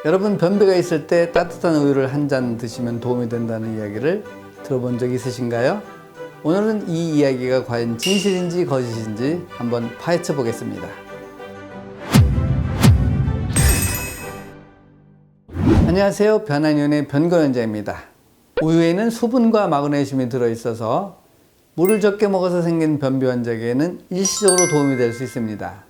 여러분 변비가 있을 때 따뜻한 우유를 한 잔 드시면 도움이 된다는 이야기를 들어본 적 있으신가요? 오늘은 이 이야기가 과연 진실인지 거짓인지 한번 파헤쳐 보겠습니다. 안녕하세요. 변한의원의 변건원자입니다. 우유에는 수분과 마그네슘이 들어있어서 물을 적게 먹어서 생긴 변비 환자에게는 일시적으로 도움이 될 수 있습니다.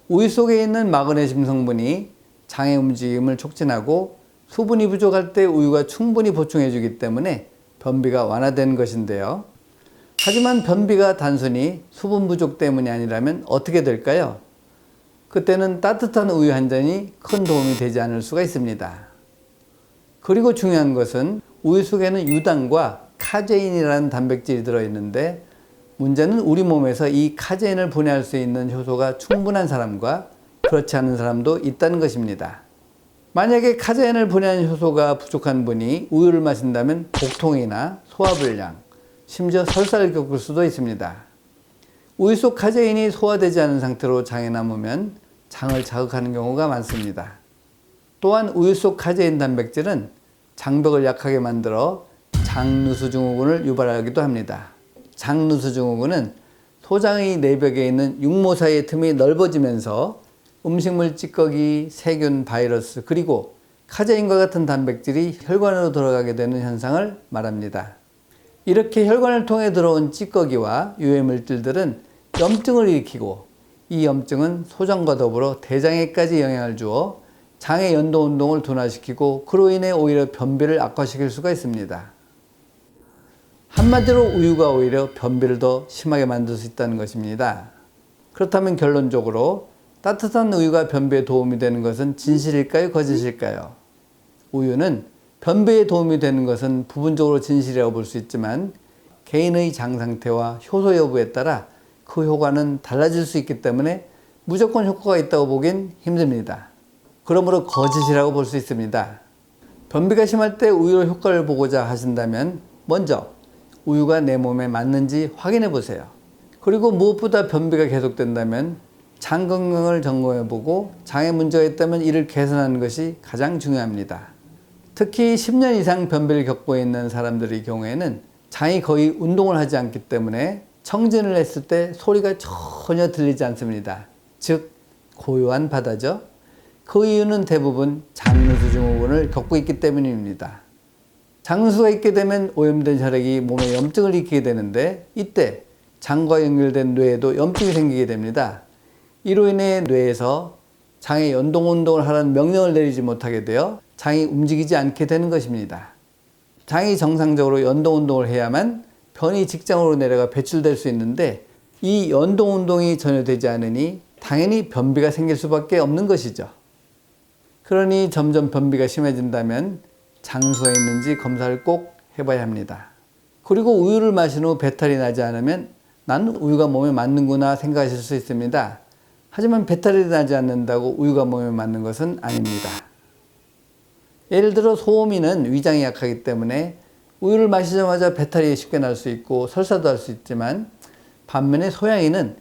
우유 속에 있는 마그네슘 성분이 장의 움직임을 촉진하고 수분이 부족할 때 우유가 충분히 보충해 주기 때문에 변비가 완화되는 것인데요. 하지만 변비가 단순히 수분 부족 때문이 아니라면 어떻게 될까요? 그때는 따뜻한 우유 한 잔이 큰 도움이 되지 않을 수가 있습니다. 그리고 중요한 것은 우유 속에는 유당과 카제인이라는 단백질이 들어있는데 문제는 우리 몸에서 이 카제인을 분해할 수 있는 효소가 충분한 사람과 그렇지 않은 사람도 있다는 것입니다. 만약에 카제인을 분해하는 효소가 부족한 분이 우유를 마신다면 복통이나 소화불량, 심지어 설사를 겪을 수도 있습니다. 우유 속 카제인이 소화되지 않은 상태로 장에 남으면 장을 자극하는 경우가 많습니다. 또한 우유 속 카제인 단백질은 장벽을 약하게 만들어 장누수 증후군을 유발하기도 합니다. 장누수 증후군은 소장의 내벽에 있는 육모 사이의 틈이 넓어지면서 음식물 찌꺼기, 세균, 바이러스, 그리고 카제인과 같은 단백질이 혈관으로 들어가게 되는 현상을 말합니다. 이렇게 혈관을 통해 들어온 찌꺼기와 유해 물질들은 염증을 일으키고 이 염증은 소장과 더불어 대장에까지 영향을 주어 장의 연도 운동을 둔화시키고 그로 인해 오히려 변비를 악화시킬 수가 있습니다. 한마디로 우유가 오히려 변비를 더 심하게 만들 수 있다는 것입니다. 그렇다면 결론적으로 따뜻한 우유가 변비에 도움이 되는 것은 진실일까요? 거짓일까요? 우유는 변비에 도움이 되는 것은 부분적으로 진실이라고 볼 수 있지만 개인의 장 상태와 효소 여부에 따라 그 효과는 달라질 수 있기 때문에 무조건 효과가 있다고 보긴 힘듭니다. 그러므로 거짓이라고 볼 수 있습니다. 변비가 심할 때 우유로 효과를 보고자 하신다면 먼저 우유가 내 몸에 맞는지 확인해 보세요. 그리고 무엇보다 변비가 계속된다면 장 건강을 점검해 보고 장에 문제가 있다면 이를 개선하는 것이 가장 중요합니다. 특히 10년 이상 변비를 겪고 있는 사람들의 경우에는 장이 거의 운동을 하지 않기 때문에 청진을 했을 때 소리가 전혀 들리지 않습니다. 즉 고요한 바다죠. 그 이유는 대부분 장누수 증후군을 겪고 있기 때문입니다. 장누수가 있게 되면 오염된 혈액이 몸에 염증을 일으키게 되는데 이때 장과 연결된 뇌에도 염증이 생기게 됩니다. 이로 인해 뇌에서 장의 연동 운동을 하라는 명령을 내리지 못하게 되어 장이 움직이지 않게 되는 것입니다. 장이 정상적으로 연동 운동을 해야만 변이 직장으로 내려가 배출될 수 있는데 이 연동 운동이 전혀 되지 않으니 당연히 변비가 생길 수밖에 없는 것이죠. 그러니 점점 변비가 심해진다면 장누수가 있는지 검사를 꼭 해봐야 합니다. 그리고 우유를 마신 후 배탈이 나지 않으면 나는 우유가 몸에 맞는구나 생각하실 수 있습니다. 하지만 배탈이 나지 않는다고 우유가 몸에 맞는 것은 아닙니다. 예를 들어 소음이는 위장이 약하기 때문에 우유를 마시자마자 배탈이 쉽게 날 수 있고 설사도 할 수 있지만 반면에 소양이는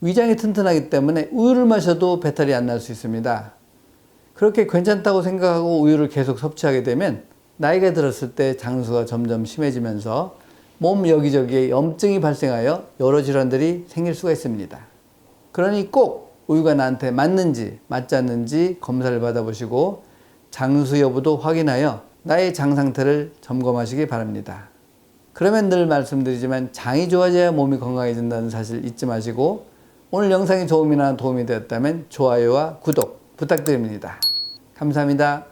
위장이 튼튼하기 때문에 우유를 마셔도 배탈이 안 날 수 있습니다. 그렇게 괜찮다고 생각하고 우유를 계속 섭취하게 되면 나이가 들었을 때 장누수가 점점 심해지면서 몸 여기저기에 염증이 발생하여 여러 질환들이 생길 수가 있습니다. 그러니 꼭 우유가 나한테 맞는지 맞지 않는지 검사를 받아보시고 장누수 여부도 확인하여 나의 장 상태를 점검하시기 바랍니다. 그러면 늘 말씀드리지만 장이 좋아져야 몸이 건강해진다는 사실 잊지 마시고 오늘 영상이 조금이나 도움이 되었다면 좋아요와 구독 부탁드립니다. 감사합니다.